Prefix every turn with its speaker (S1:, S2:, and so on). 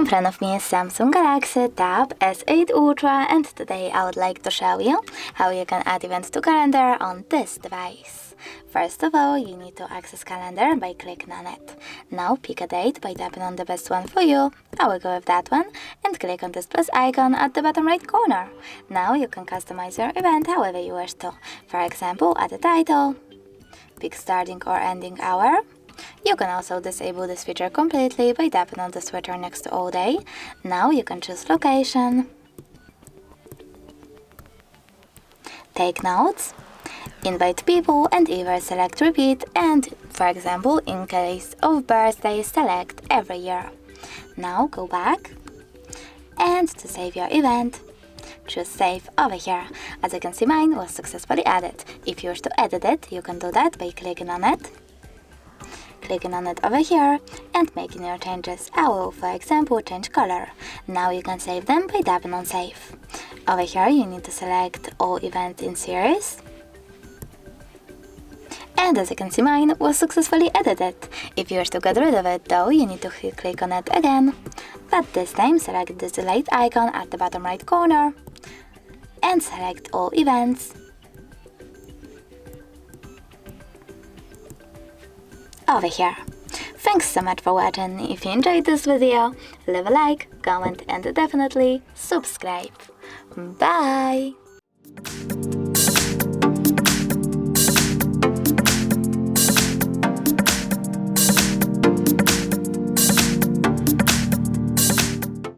S1: In front of me is Samsung Galaxy Tab S8 Ultra, and today I would like to show you how you can add events to calendar on this device. First of all, you need to access calendar by clicking on it. Now pick a date by tapping on the best one for you. I will go with that one and click on this plus icon at the bottom right corner. Now you can customize your event however you wish to. For example, add a title, pick starting or ending hour. You can also disable this feature completely by tapping on the switcher next to all day. Now you can choose location, take notes, invite people, and either select repeat and, for example, in case of birthday, select every year. Now go back and to save your event, choose save over here. As you can see, mine was successfully added. If you wish to edit it, you can do that by clicking on it over here and making your changes. I will, for example, change color. Now you can save them by tapping on save. Over here you need to select all events in series. And as you can see, mine was successfully edited. If you wish to get rid of it though, you need to click on it again. But this time select this delete icon at the bottom right corner and select all events over here. Thanks so much for watching. If you enjoyed this video, leave a like, comment and definitely subscribe. Bye!